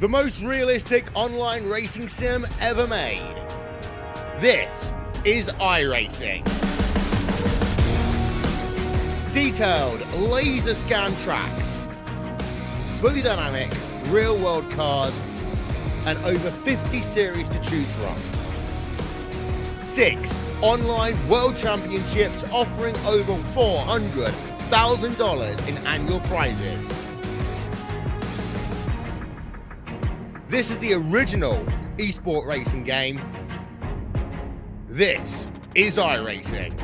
the most realistic online racing sim ever made. This is iRacing. Detailed laser scan tracks, fully dynamic real world cars, and over 50 series to choose from. 6 online world championships offering over $400,000 in annual prizes. This is the original esport racing game. This is iRacing.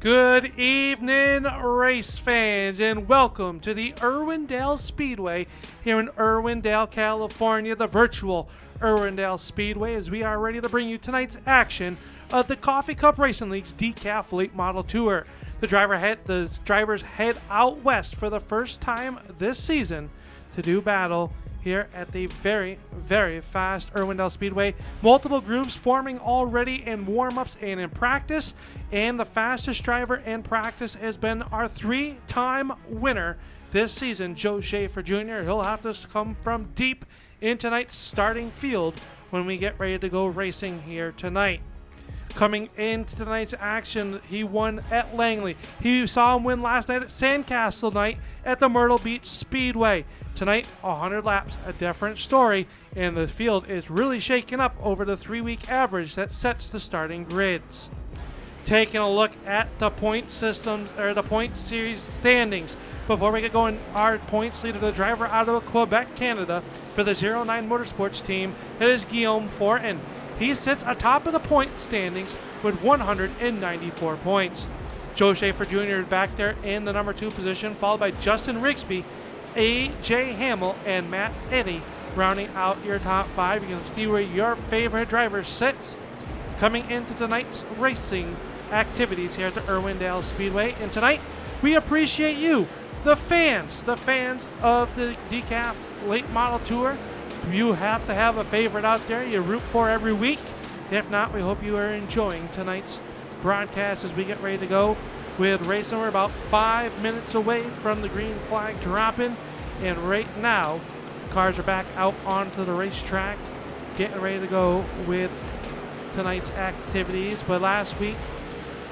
Good evening, race fans, and welcome to the Irwindale Speedway here in Irwindale, California, the virtual Irwindale Speedway, as we are ready to bring you tonight's action of the Coffee Cup Racing League's DECAF Late Model Tour. The drivers head out west for the first time this season to do battle here at the very, very fast Irwindale Speedway. Multiple groups forming already in warm-ups and in practice, and the fastest driver in practice has been our 3-time winner this season, Joe Schaefer Jr. He'll have to come from deep in tonight's starting field when we get ready to go racing here tonight. Coming into tonight's action, he won at Langley. He saw him win last night at Sandcastle night at the Myrtle Beach Speedway. Tonight, 100 laps, a different story, and the field is really shaken up over the 3-week average that sets the starting grids. Taking a look at the point systems, or the point series standings. Before we get going, our points leader, the driver out of Quebec, Canada, for the 09 Motorsports team, that is Guillaume Fortin. He sits atop of the point standings with 194 points. Joe Schaefer Jr. is back there in the number 2 position, followed by Justin Rigsby, A.J. Hamill, and Matt Eddy, rounding out your top 5. You can see where your favorite driver sits coming into tonight's racing activities here at the Irwindale Speedway. And tonight, we appreciate you, the fans of the DECAF Late Model Tour. You have to have a favorite out there you root for every week. If not, we hope you are enjoying tonight's broadcast as we get ready to go with racing. We're about 5 minutes away from the green flag dropping, and right now cars are back out onto the racetrack getting ready to go with tonight's activities. But last week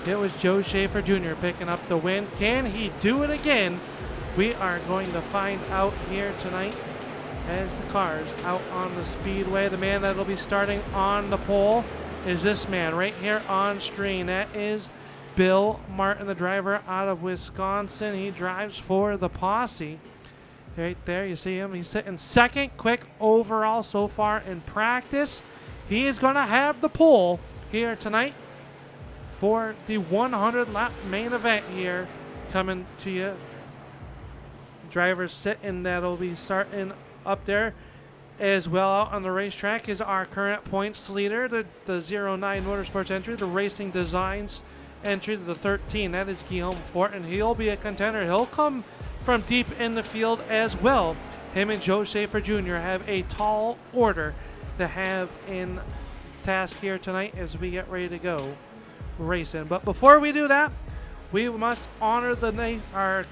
it was Joe Schaefer Jr. picking up the win. Can he do it again? We are going to find out here tonight as the cars out on the speedway. The man that will be starting on the pole is this man right here on screen. That is Bill Martin, the driver out of Wisconsin. He drives for the Posse. Right there, you see him. He's sitting second, quick overall so far in practice. He is going to have the pole here tonight for the 100-lap main event here coming to you. Driver sitting that'll be starting up there as well out on the racetrack is our current points leader, the 09 Motorsports entry, the Racing Designs entry, the 13. That is Guillaume Fortin. He'll be a contender. He'll come from deep in the field as well. Him and Joe Schaefer Jr. have a tall order to have in task here tonight as we get ready to go racing. But before we do that, we must honor our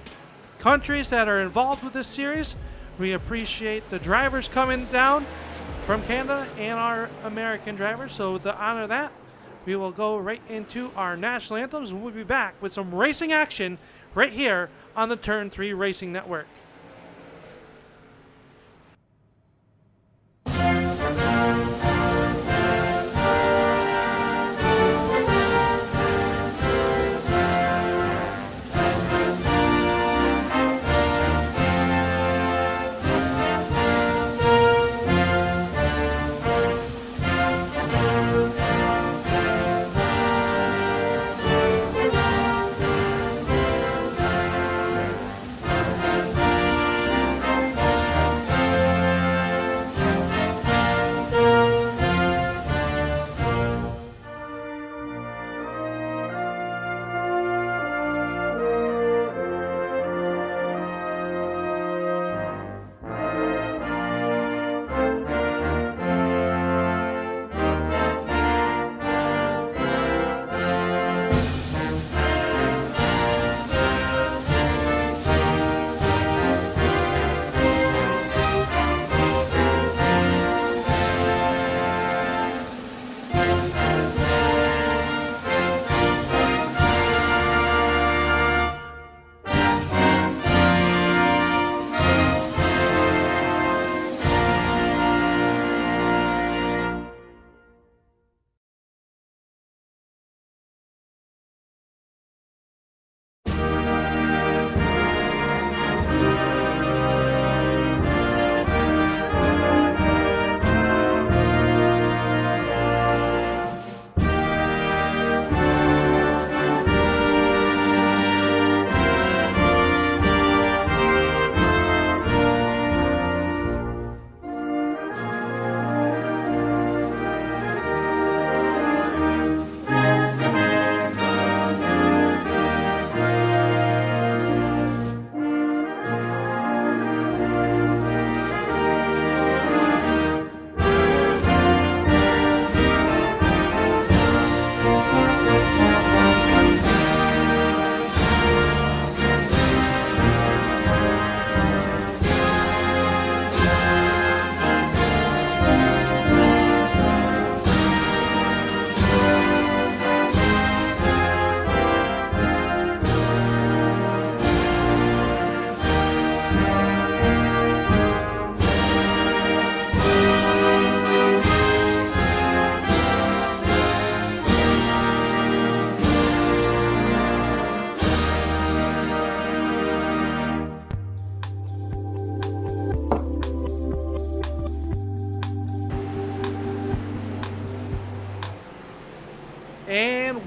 countries that are involved with this series. We appreciate the drivers coming down from Canada and our American drivers. So to honor that, we will go right into our national anthems, and we'll be back with some racing action right here on the Turn 3 Racing Network.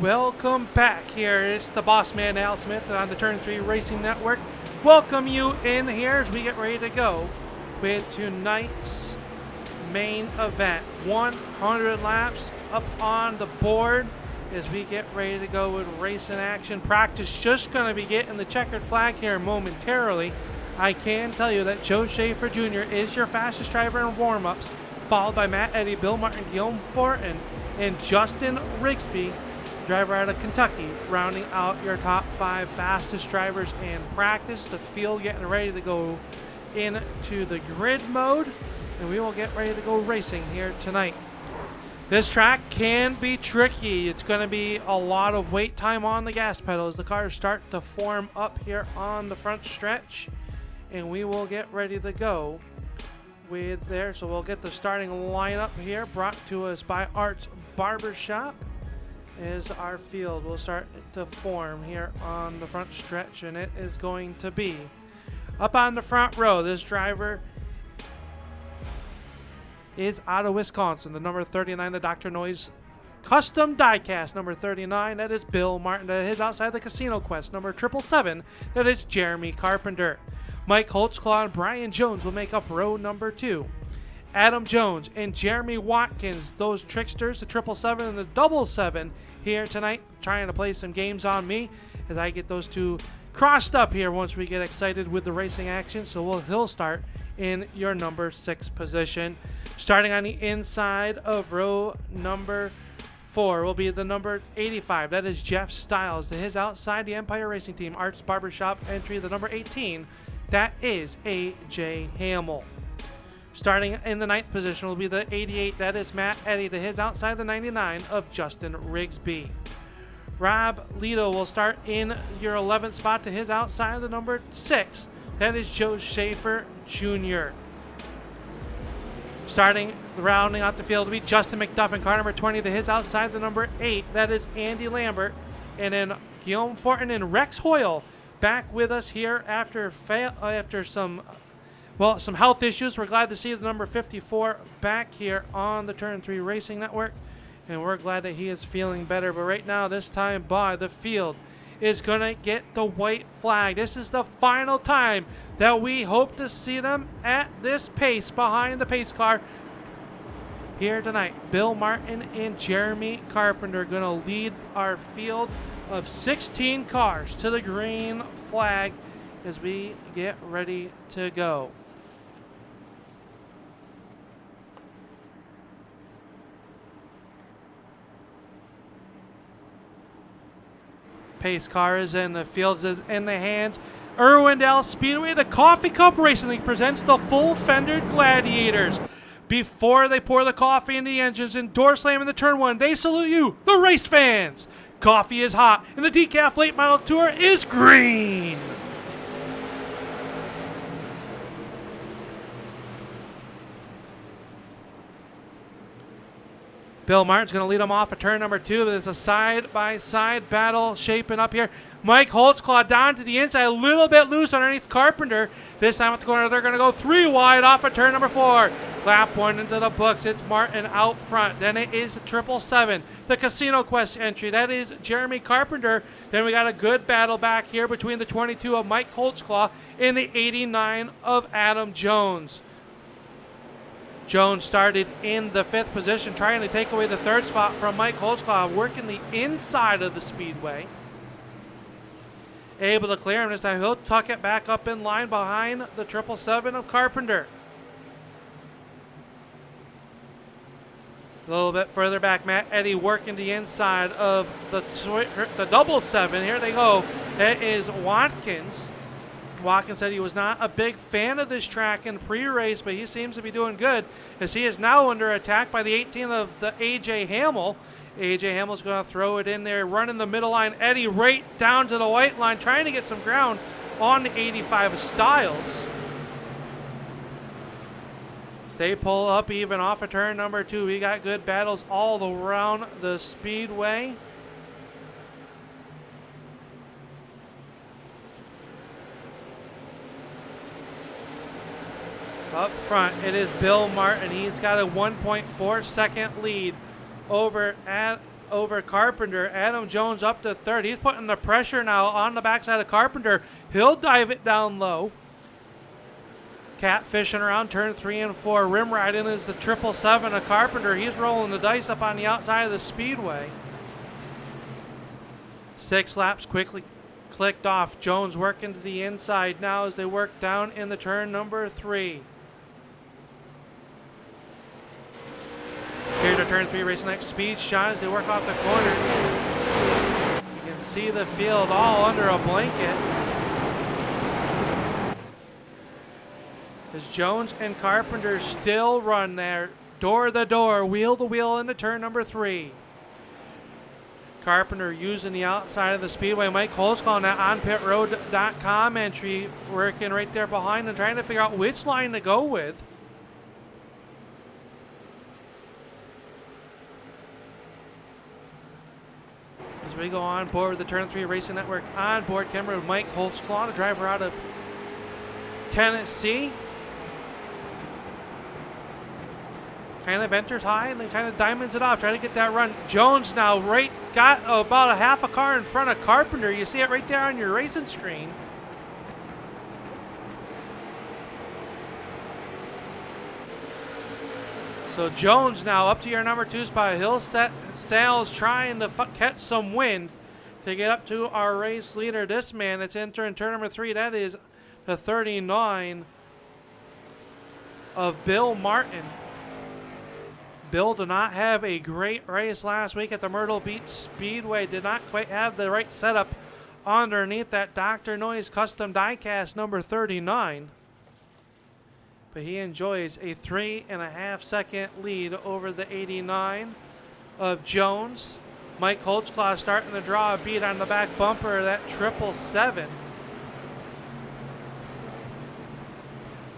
welcome back here. It's the boss man, Al Smith, on the Turn 3 Racing Network. Welcome you in here as we get ready to go with tonight's main event. 100 laps up on the board as we get ready to go with racing action. Practice just going to be getting the checkered flag here momentarily. I can tell you that Joe Schaefer Jr. is your fastest driver in warm-ups, followed by Matt Eddy, Bill Martin, Guillaume Fortin, and Justin Rigsby, driver out of Kentucky, rounding out your top 5 fastest drivers in practice. The field getting ready to go into the grid mode, and we will get ready to go racing here tonight. This track can be tricky. It's going to be a lot of wait time on the gas pedal as the cars start to form up here on the front stretch, and we will get ready to go with there. So we'll get the starting lineup here brought to us by Arts Barbershop as our field will start to form here on the front stretch, and it is going to be up on the front row. This driver is out of Wisconsin, the number 39, the Dr. Noise Custom Diecast, number 39, that is Bill Martin. That is outside the Casino Quest, number 777, that is Jeremy Carpenter. Mike Holtzclaw and Brian Jones will make up row number 2. Adam Jones and Jeremy Watkins, those tricksters, the 777 and the 777, here tonight, trying to play some games on me as I get those two crossed up here once we get excited with the racing action. So he'll start in your number 6 position. Starting on the inside of row number 4 will be the number 85. That is Jeff Stiles. To his outside, the Empire Racing Team Arts Barbershop entry, the number 18. That is A.J. Hamill. Starting in the 9th position will be the 88. That is Matt Eddy. To his outside, the 99 of Justin Rigsby. Rob Lido will start in your 11th spot. To his outside, the number 6. That is Joe Schaefer Jr. Rounding out the field will be Justin McDuffin, car number 20. To his outside, the number 8. That is Andy Lambert. And then Guillaume Fortin and Rex Hoyle back with us here after some health issues. We're glad to see the number 54 back here on the Turn 3 Racing Network, and we're glad that he is feeling better. But right now, this time by the field is going to get the white flag. This is the final time that we hope to see them at this pace behind the pace car here tonight. Bill Martin and Jeremy Carpenter are going to lead our field of 16 cars to the green flag as we get ready to go. Pace car is in, the field is in the hands. Irwindale Speedway, the Coffee Cup Racing League presents the full-fendered Gladiators. Before they pour the coffee in the engines and door slam in the turn 1, they salute you, the race fans. Coffee is hot, and the DECAF Late Model Tour is green. Bill Martin's going to lead them off at turn number 2. There's a side-by-side battle shaping up here. Mike Holtzclaw down to the inside, a little bit loose underneath Carpenter. This time at the corner, they're going to go 3 wide off at turn number 4. Lap 1 into the books. It's Martin out front. Then it is the 777, the Casino Quest entry. That is Jeremy Carpenter. Then we got a good battle back here between the 22 of Mike Holtzclaw and the 89 of Adam Jones. Jones started in the 5th position, trying to take away the 3rd spot from Mike Holtzclaw, working the inside of the speedway. Able to clear him this time. He'll tuck it back up in line behind the 777 of Carpenter. A little bit further back, Matt Eddy working the inside of the 777. Here they go. That is Watkins. Watkins said he was not a big fan of this track in pre-race, but he seems to be doing good as he is now under attack by the 18 of the A.J. Hamill. A.J. Hamill's going to throw it in there, running the middle line. Eddy right down to the white line, trying to get some ground on the 85 of Stiles. They pull up even off of turn number 2. We got good battles all around the speedway. Up front, it is Bill Martin. He's got a 1.4 second lead over over Carpenter. Adam Jones up to third. He's putting the pressure now on the backside of Carpenter. He'll dive it down low. Catfishing around turn 3 and 4. Rim riding is the 777 of Carpenter. He's rolling the dice up on the outside of the speedway. 6 laps quickly clicked off. Jones working to the inside now as they work down in the turn number 3. Here to turn 3, racing next speed shot as they work off the corner. You can see the field all under a blanket. As Jones and Carpenter still run there, door to door, wheel to wheel into turn number 3. Carpenter using the outside of the speedway. Mike Holtzclaw on that onpitroad.com entry, working right there behind and trying to figure out which line to go with. As we go on board with the Turn 3 Racing Network on board camera with Mike Holtzclaw, the driver out of Tennessee. Kind of enters high and then kind of diamonds it off, trying to get that run. Jones now got about a half a car in front of Carpenter. You see it right there on your racing screen. So Jones now up to your number 2 spot. He'll set sails trying to catch some wind to get up to our race leader. This man that's entering turn number 3, that is the 39 of Bill Martin. Bill did not have a great race last week at the Myrtle Beach Speedway. Did not quite have the right setup underneath that Dr. Noise custom diecast number 39. But he enjoys a 3.5 second lead over the 89 of Jones. Mike Holtzclaw starting to draw a beat on the back bumper of that 777.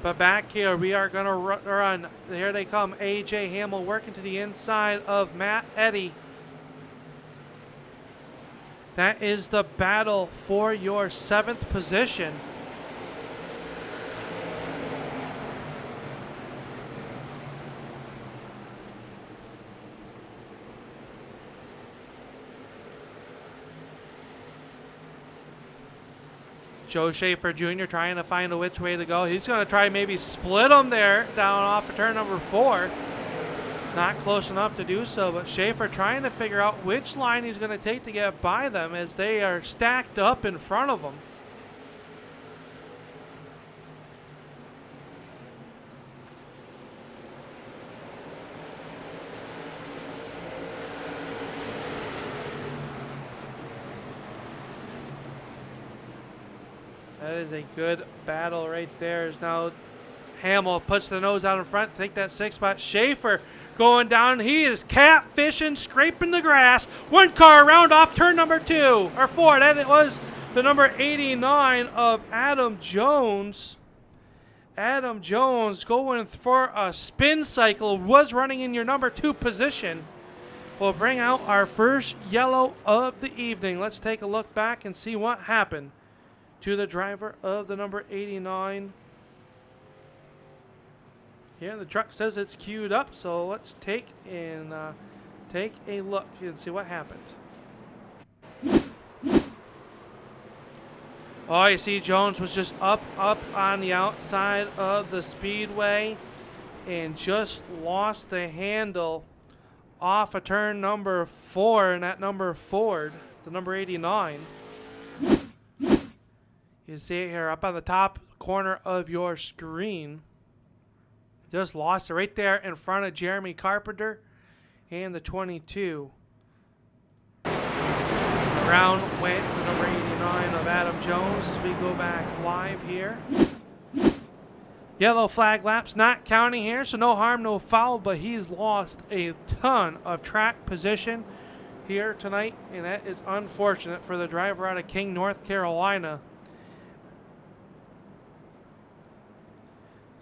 But back here, we are going to run. Here they come. A.J. Hamill working to the inside of Matt Eddy. That is the battle for your 7th position. Joe Schaefer Jr. trying to find a which way to go. He's going to try maybe split them there down off of turn number 4. Not close enough to do so, but Schaefer trying to figure out which line he's going to take to get by them as they are stacked up in front of him. That is a good battle right there. As now Hamill puts the nose out in front, take that 6th spot. Schaefer going down. He is catfishing, scraping the grass. One car around off turn number 2 or 4. That it was the number 89 of Adam Jones. Adam Jones going for a spin cycle, was running in your number 2 position. We'll bring out our first yellow of the evening. Let's take a look back and see what happened to the driver of the number 89. Yeah, the truck says it's queued up, so let's take a look and see what happened. Oh, you see Jones was just up on the outside of the speedway and just lost the handle off of turn number 4 in that number Ford, the number 89. You see it here up on the top corner of your screen. Just lost it right there in front of Jeremy Carpenter and the 22. Around went the number 89 of Adam Jones as we go back live here. Yellow flag laps not counting here, so no harm, no foul, but he's lost a ton of track position here tonight, and that is unfortunate for the driver out of King, North Carolina.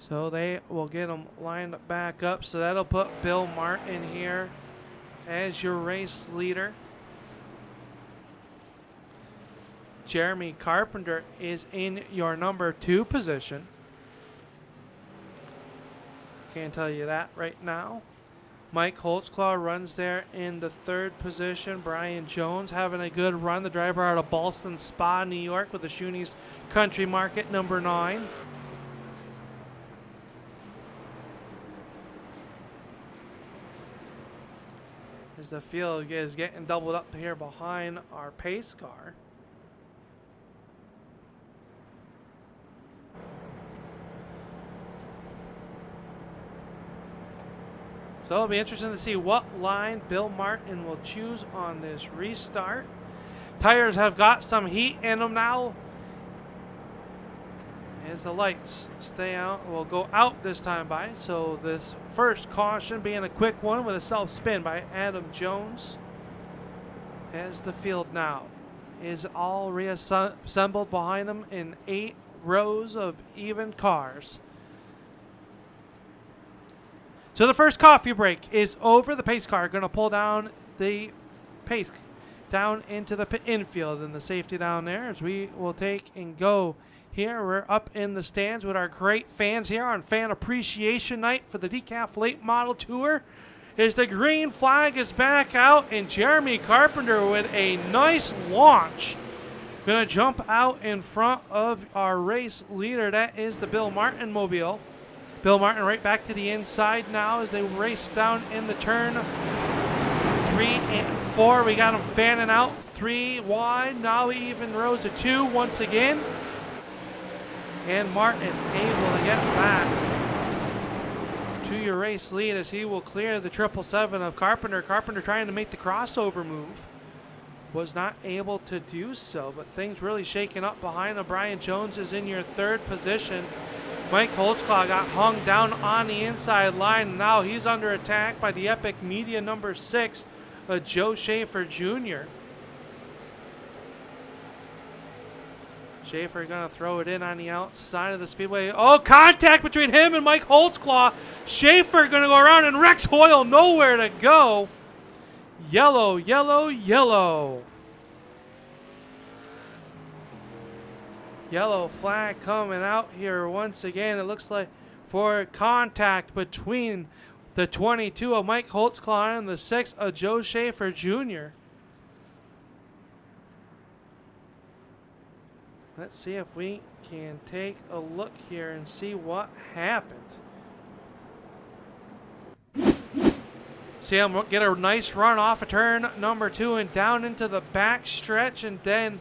So they will get them lined back up. So that'll put Bill Martin here as your race leader. Jeremy Carpenter is in your number 2 position. Can't tell you that right now. Mike Holtzclaw runs there in the 3rd position. Brian Jones having a good run. The driver out of Ballston Spa, New York, with the Shoney's Country Market, number 9. As the field is getting doubled up here behind our pace car. So it'll be interesting to see what line Bill Martin will choose on this restart. Tires have got some heat in them now. As the lights stay out, will go out this time by. So this first caution being a quick one with a self-spin by Adam Jones. As the field now is all reassembled behind him in 8 rows of even cars. So the first coffee break is over. The pace car going to pull down the pace down into the infield, and the safety down there as we will take and go here. We're up in the stands with our great fans here on Fan Appreciation Night for the DECAF Late Model Tour. As the green flag is back out, and Jeremy Carpenter with a nice launch. Going to jump out in front of our race leader. That is the Bill Martin mobile. Bill Martin right back to the inside now as they race down in the turn 3 and 4. We got them fanning out 3 wide. Now even rows of 2 once again. And Martin able to get back to your race lead as he will clear the 777 of Carpenter. Carpenter trying to make the crossover move. Was not able to do so, but things really shaking up behind him. Brian Jones is in your 3rd position. Mike Holtzclaw got hung down on the inside line. Now he's under attack by the Epic Media number 6, Joe Schaefer Jr. Schaefer going to throw it in on the outside of the speedway. Oh, contact between him and Mike Holtzclaw. Schaefer going to go around, and Rex Hoyle nowhere to go. Yellow, yellow, yellow. Yellow flag coming out here once again. It looks like for contact between the 22 of Mike Holtzclaw and the 6 of Joe Schaefer Jr. Let's see if we can take a look here and see what happened. See him get a nice run off of turn number 2 and down into the back stretch, and then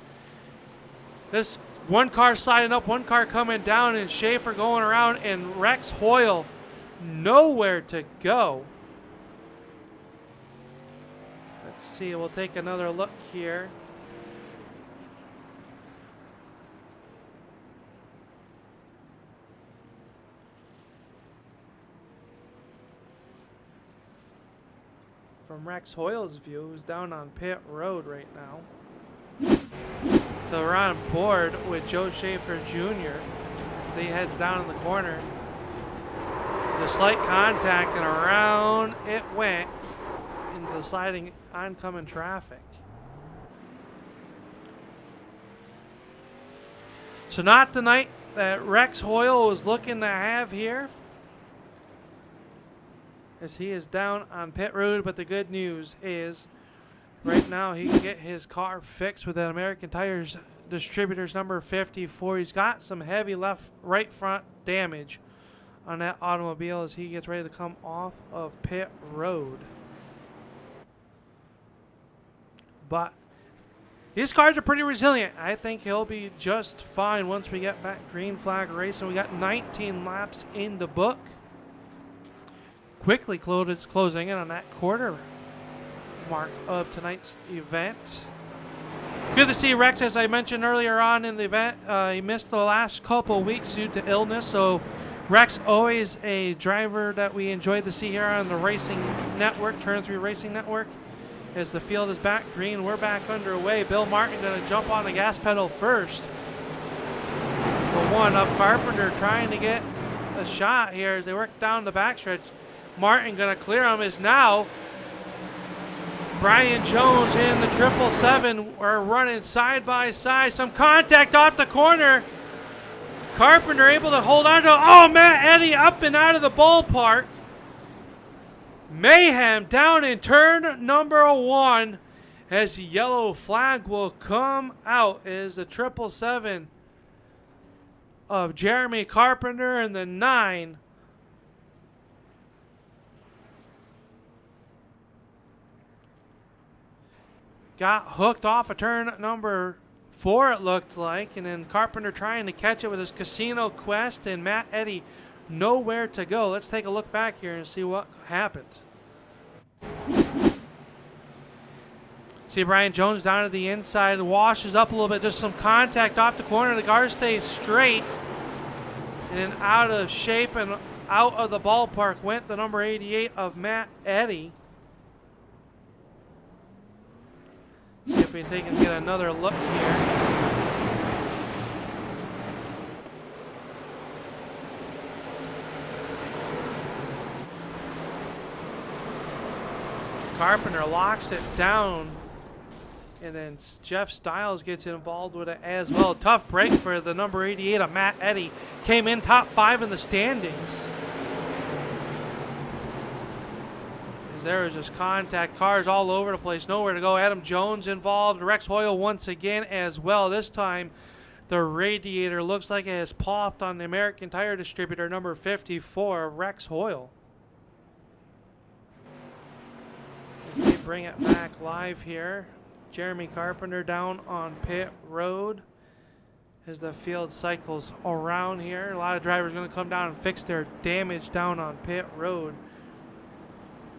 this one car sliding up, one car coming down, and Schaefer going around, and Rex Hoyle nowhere to go. Let's see, we'll take another look here. From Rex Hoyle's view, who's down on pit road right now. So we're on board with Joe Schaefer Jr. as he heads down in the corner. The slight contact, and around it went into the sliding oncoming traffic. So not the night that Rex Hoyle was looking to have here, as he is down on pit road. But the good news is right now he can get his car fixed with that American Tires Distributors number 54. He's got some heavy right front damage on that automobile as he gets ready to come off of pit road. But these cars are pretty resilient. I think he'll be just fine once we get back green flag racing. We got 19 laps in the book. Quickly closing in on that quarter mark of tonight's event. Good to see Rex, as I mentioned earlier on in the event. He missed the last couple weeks due to illness, so Rex, always a driver that we enjoyed to see here on the Racing Network, Turn 3 Racing Network. As the field is back green, we're back underway. Bill Martin going to jump on the gas pedal first. The one of Carpenter trying to get a shot here as they work down the backstretch. Martin going to clear him is now Brian Jones in the 777 are running side by side. Some contact off the corner. Carpenter able to hold on to, oh, Matt Eddy up and out of the ballpark. Mayhem down in turn number 1 as the yellow flag will come out is the 777 of Jeremy Carpenter and the 9 got hooked off of turn number 4, it looked like, and then Carpenter trying to catch it with his Casino Quest, and Matt Eddy nowhere to go. Let's take a look back here and see what happened. See Brian Jones down to the inside, washes up a little bit, just some contact off the corner. The guard stays straight, and then out of shape and out of the ballpark went the number 88 of Matt Eddy. See if we can get another look here. Carpenter locks it down, and then Jeff Stiles gets involved with it as well. Tough break for the number 88 of Matt Eddy. Came in top 5 in the standings. As there was just contact, cars all over the place, nowhere to go. Adam Jones involved, Rex Hoyle once again as well. This time the radiator looks like it has popped on the American Tire Distributor number 54, Rex Hoyle. We bring it back live here. Jeremy Carpenter down on pit road as the field cycles around here. A lot of drivers going to come down and fix their damage down on pit road.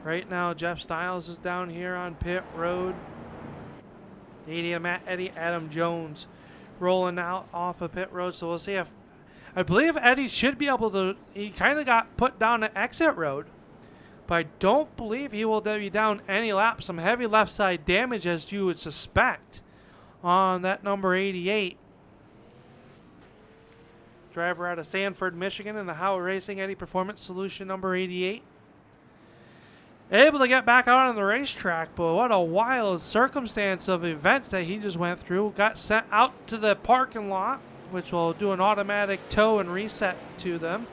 Right now, Jeff Stiles is down here on pit road. 80 Matt Eddy, Adam Jones rolling out off of pit road. So we'll see if, I believe Eddy should be able to, he kind of got put down the exit road. But I don't believe he will be down any laps. Some heavy left side damage, as you would suspect, on that number 88. Driver out of Sanford, Michigan, in the Howe Racing Eddy Performance Solution number 88. Able to get back out on the racetrack, but what a wild circumstance of events that he just went through. Got sent out to the parking lot, which will do an automatic tow and reset to them.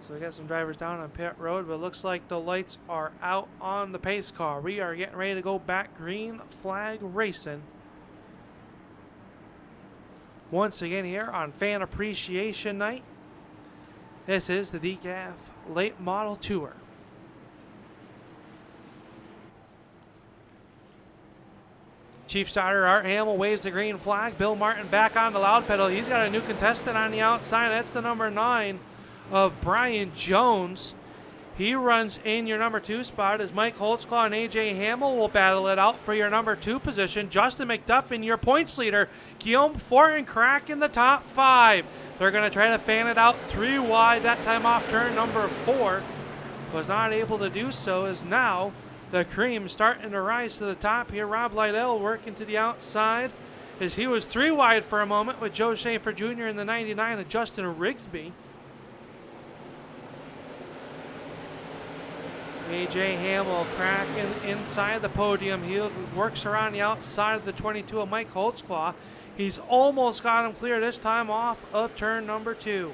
So we got some drivers down on pit road, but it looks like the lights are out on the pace car. We are getting ready to go back green flag racing. Once again here on Fan Appreciation Night. This is the DECAF Late Model Tour. Chief starter Art Hamill waves the green flag. Bill Martin back on the loud pedal. He's got a new contestant on the outside. That's the number 9 of Brian Jones. He runs in your number 2 spot as Mike Holtzclaw and AJ Hamill will battle it out for your number 2 position. Justin McDuffin, your points leader. Guillaume Fortin cracking the top 5. They're going to try to fan it out 3 wide, that time off turn number 4. Was not able to do so, as now the cream starting to rise to the top here. Rob Lydell working to the outside as he was 3 wide for a moment with Joe Schaefer Jr. in the 99 of Justin Rigsby. AJ Hamill cracking inside the podium. He works around the outside of the 22 of Mike Holtzclaw. He's almost got him clear this time off of turn number 2.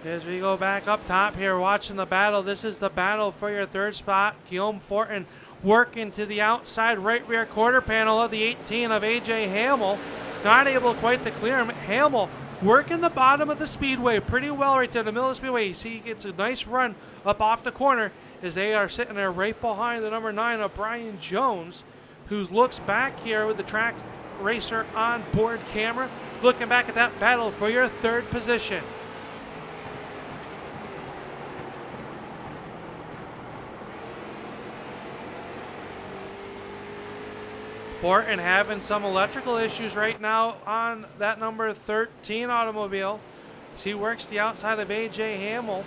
As we go back up top here, watching the battle. This is the battle for your 3rd spot. Guillaume Fortin working to the outside right rear quarter panel of the 18 of AJ Hamill. Not able quite to clear him. Hamill working the bottom of the speedway pretty well right there in the middle of the speedway. You see he gets a nice run up off the corner as they are sitting there right behind the number 9 of Brian Jones, who looks back here with the track racer on board camera, looking back at that battle for your 3rd position. Fortin having some electrical issues right now on that number 13 automobile as he works the outside of AJ Hamill.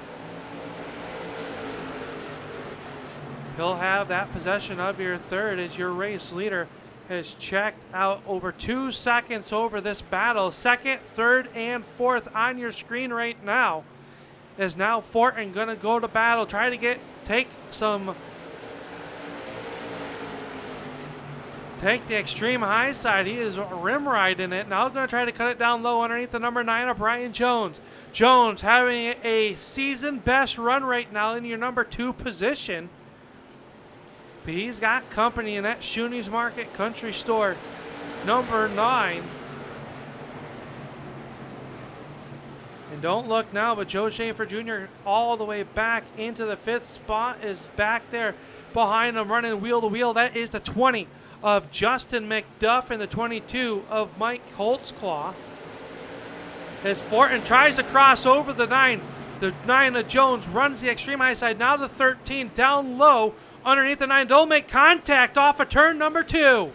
He'll have that possession of your third as your race leader has checked out over 2 seconds over this battle. Second, third, and fourth on your screen right now. Is now Fortin going to go to battle, try to take the extreme high side. He is rim riding it. Now going to try to cut it down low underneath the number 9 of Brian Jones. Jones having a season best run right now in your number 2 position. But he's got company in that Shuney's Market Country Store, number 9. And don't look now, but Joe Schaefer Jr. all the way back into the 5th spot is back there behind him, running wheel to wheel. That is the 20 of Justin McDuff and the 22 of Mike Holtzclaw. As Fortin tries to cross over the 9. The 9 of Jones runs the extreme high side. Now the 13 down low. Underneath the 9, they'll make contact off of turn number 2.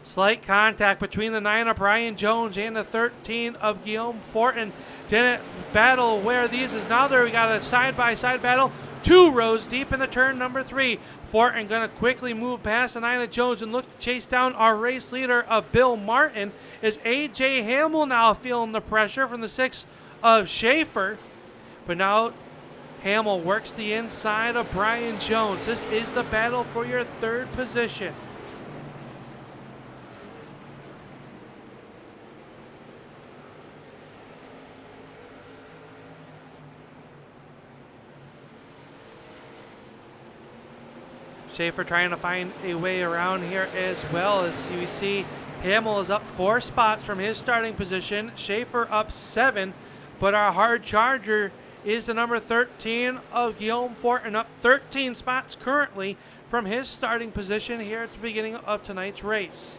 Slight contact between the 9 of Brian Jones and the 13 of Guillaume Fortin. Didn't battle where these is now there. We got a side-by-side battle. 2 rows deep in the turn number 3. Fortin going to quickly move past the 9 of Jones and look to chase down our race leader of Bill Martin. Is AJ Hamill now feeling the pressure from the 6 of Schaefer. But now Hamill works the inside of Brian Jones. This is the battle for your third position. Schaefer trying to find a way around here as well. As you see, Hamill is up 4 spots from his starting position. Schaefer up 7, but our hard charger is the number 13 of Guillaume Fortin, up 13 spots currently from his starting position here at the beginning of tonight's race.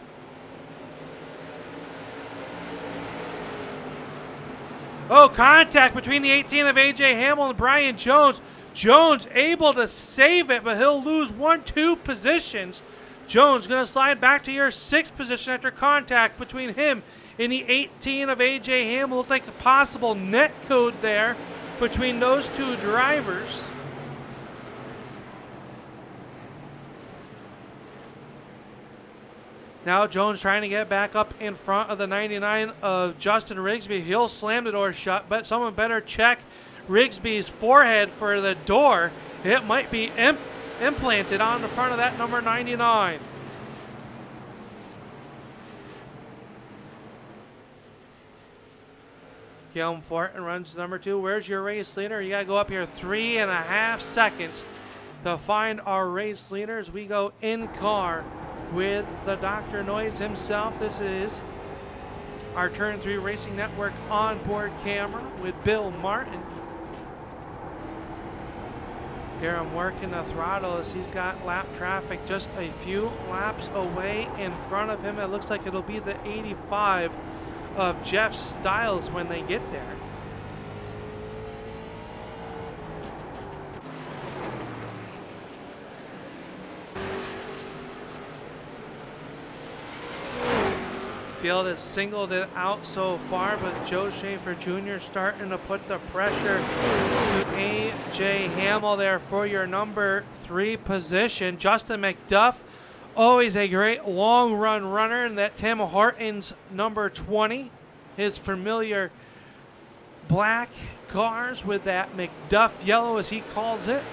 Oh, contact between the 18 of AJ Hamill and Brian Jones. Jones able to save it, but he'll lose 1-2 positions. Jones going to slide back to your 6th position after contact between him and the 18 of AJ Hamill. Looks like a possible net code there between those 2 drivers. Now Jones trying to get back up in front of the 99 of Justin Rigsby. He'll slam the door shut, but someone better check Rigsby's forehead for the door. It might be implanted on the front of that number 99. Guillaume Fortin runs number 2. Where's your race leader? You got to go up here 3.5 seconds to find our race leaders. We go in car with the Dr. Noise himself. This is our Turn 3 Racing Network onboard camera with Bill Martin. Here I'm working the throttle as he's got lap traffic just a few laps away in front of him. It looks like it'll be the 85 of Jeff Stiles when they get there. Field has singled it out so far, but Joe Schaefer Jr. starting to put the pressure to AJ Hamill there for your number 3 position. Justin McDuff, always a great long run runner, and that Tim Horton's number 20, his familiar black cars with that McDuff yellow as he calls it.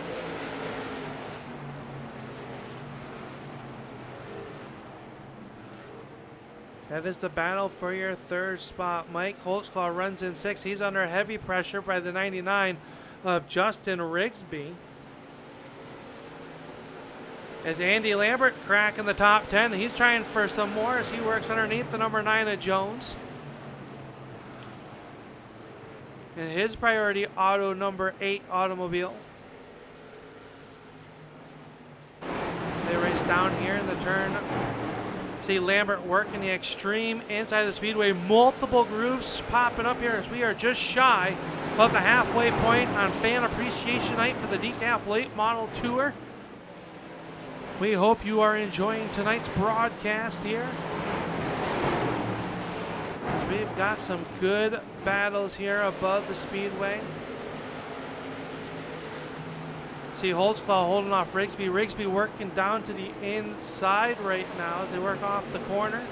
That is the battle for your 3rd spot. Mike Holtzclaw runs in 6th. He's under heavy pressure by the 99 of Justin Rigsby. As Andy Lambert cracking the top 10. He's trying for some more as he works underneath the number 9 of Jones. And his priority auto number 8 automobile. They race down here in the turn. See Lambert working the extreme inside the speedway. Multiple grooves popping up here as we are just shy of the halfway point on Fan Appreciation Night for the DECAF Late Model Tour. We hope you are enjoying tonight's broadcast here. As we've got some good battles here above the speedway. See Holtzclaw holding off Rigsby. Rigsby working down to the inside right now as they work off the corner.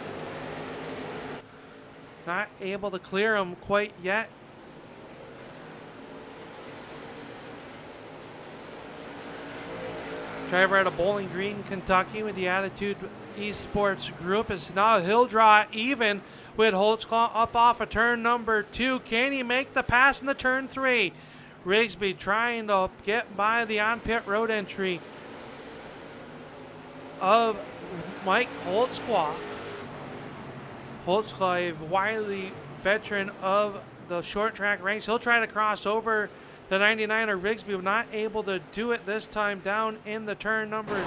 Not able to clear him quite yet. Driver out of Bowling Green, Kentucky with the Attitude Esports Group is now he'll draw even with Holtzclaw up off of turn number 2. Can he make the pass in the turn 3? Rigsby trying to get by the on-pit road entry of Mike Holtzclaw. Holtzclaw, a wily veteran of the short track ranks. He'll try to cross over the 99er Rigsby, was not able to do it this time down in the turn number 3.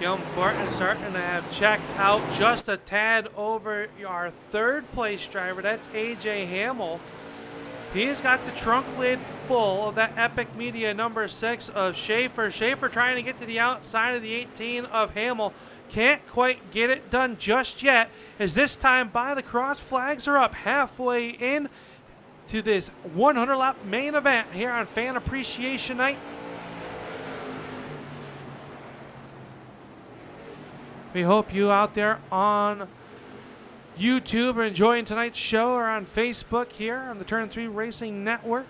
Guillaume Fortin starting to have checked out just a tad over our third place driver. That's AJ Hamill. He's got the trunk lid full of that Epic Media number 6 of Schaefer. Schaefer trying to get to the outside of the 18 of Hamill. Can't quite get it done just yet, as this time by the cross flags are up halfway in to this 100 lap main event here on Fan Appreciation Night. We hope you out there on YouTube are enjoying tonight's show, or on Facebook here on the Turn 3 Racing Network.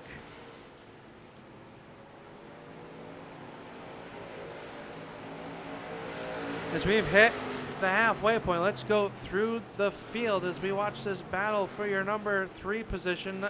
As we've hit the halfway point, let's go through the field as we watch this battle for your number 3 position.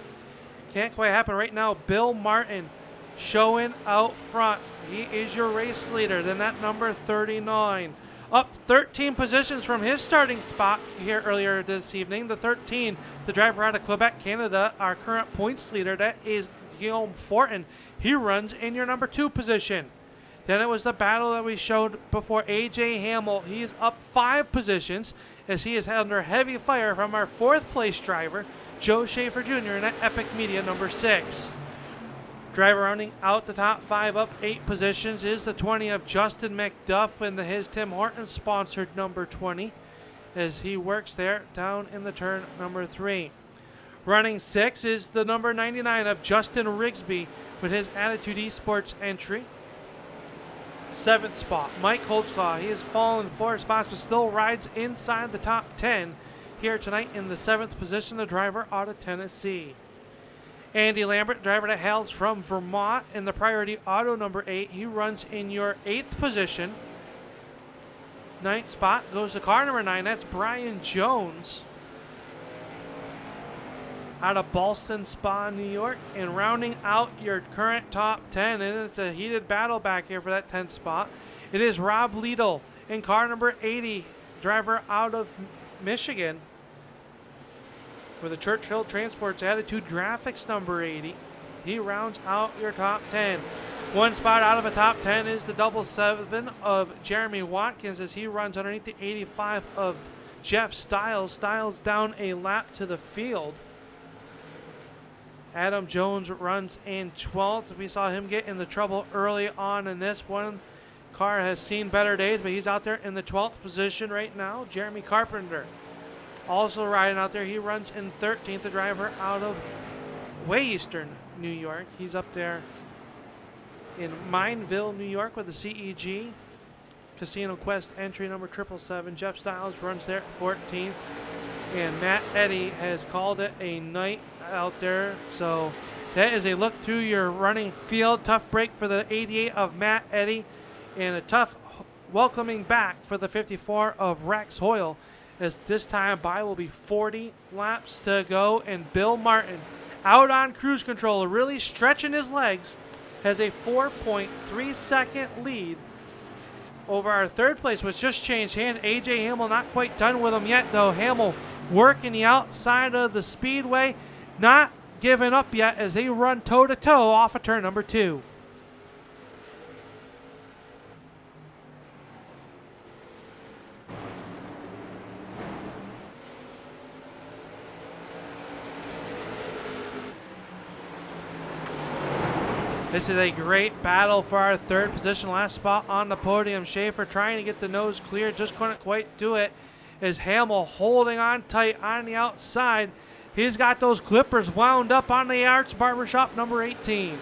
Can't quite happen right now. Bill Martin showing out front. He is your race leader. Then that number 39. Up 13 positions from his starting spot here earlier this evening. The 13, the driver out of Quebec, Canada, our current points leader, that is Guillaume Fortin. He runs in your number 2 position. Then it was the battle that we showed before. AJ Hamill, he's up 5 positions as he is under heavy fire from our 4th place driver, Joe Schaefer Jr. in that Epic Media number 6. Driver rounding out the top 5 up 8 positions is the 20 of Justin McDuff in his Tim Horton sponsored number 20 as he works there down in the turn number 3. Running 6 is the number 99 of Justin Rigsby with his Attitude Esports entry. 7th spot, Mike Holtzclaw. He has fallen 4 spots but still rides inside the top 10 here tonight in the 7th position, the driver out of Tennessee. Andy Lambert, driver that hails from Vermont in the Priority Auto number 8. He runs in your 8th position. 9th spot goes to car number 9. That's Brian Jones out of Ballston Spa, New York. And rounding out your current top 10, and it's a heated battle back here for that 10th spot, it is Rob Liedl in car number 80, driver out of Michigan, with the Churchill Transport's Attitude Graphics number 80. He rounds out your top 10. 1 spot out of the top 10 is the double 7 of Jeremy Watkins as he runs underneath the 85 of Jeff Stiles. Stiles down a lap to the field. Adam Jones runs in 12th. We saw him get into trouble early on in this one. Car has seen better days, but he's out there in the 12th position right now. Jeremy Carpenter also riding out there. He runs in 13th, the driver out of way eastern New York. He's up there in Mineville, New York with the CEG Casino Quest entry number 777. Jeff Stiles runs there at 14th. And Matt Eddy has called it a night out there. So that is a look through your running field. Tough break for the 88 of Matt Eddy. And a tough welcoming back for the 54 of Rex Hoyle, as this time by will be 40 laps to go. And Bill Martin out on cruise control, really stretching his legs, has a 4.3 second lead over our 3rd place, which just changed hands. AJ Hamill not quite done with him yet, though. Hamill working the outside of the speedway, not giving up yet as they run toe to toe off of turn number 2. This is a great battle for our third position, last spot on the podium. Schaefer trying to get the nose clear, just couldn't quite do it. Is Hamill holding on tight on the outside. He's got those clippers wound up on the Arts Barbershop number 18.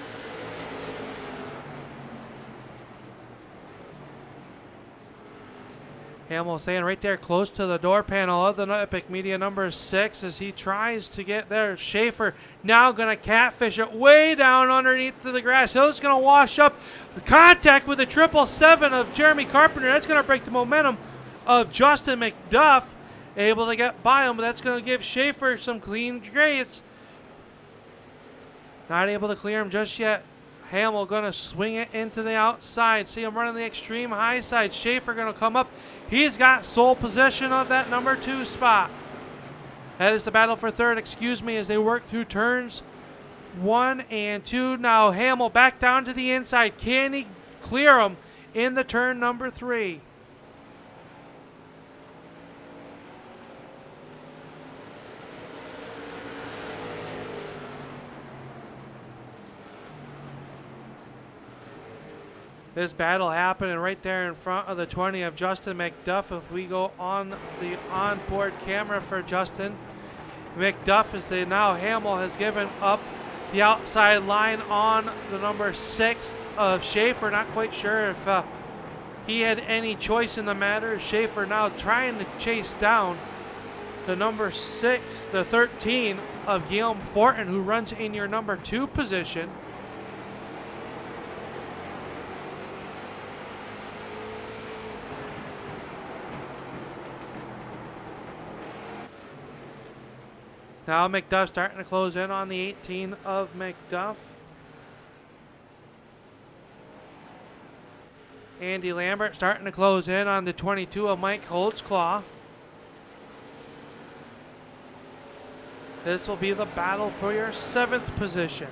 Hamill staying right there close to the door panel of the Epic Media number 6 as he tries to get there. Schaefer now going to catfish it way down underneath the grass. He's going to wash up the contact with the 777 of Jeremy Carpenter. That's going to break the momentum of Justin McDuff. Able to get by him, but that's going to give Schaefer some clean grades. Not able to clear him just yet. Hamill going to swing it into the outside. See him running the extreme high side. Schaefer going to come up. He's got sole possession of that number 2 spot. That is the battle for third, as they work through turns 1 and 2. Now Hamill back down to the inside. Can he clear him in the turn number 3? This battle happening right there in front of the 20 of Justin McDuff. If we go on the onboard camera for Justin McDuff, as they now Hamill has given up the outside line on the number 6 of Schaefer. Not quite sure if he had any choice in the matter. Schaefer now trying to chase down the number 6, the 13 of Guillaume Fortin, who runs in your number 2 position. Now McDuff starting to close in on the 18 of McDuff. Andy Lambert starting to close in on the 22 of Mike Holtzclaw. This will be the battle for your 7th position.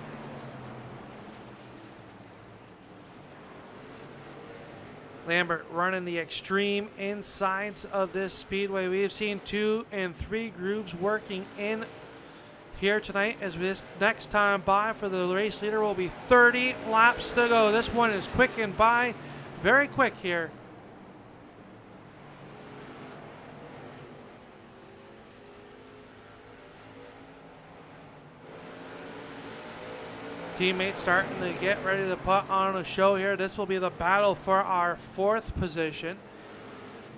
Lambert running the extreme insides of this speedway. We have seen 2 and 3 groups working in here tonight, as this next time by for the race leader will be 30 laps to go. This one is quickened by very quick here. Teammates starting to get ready to put on a show here. This will be the battle for our 4th position.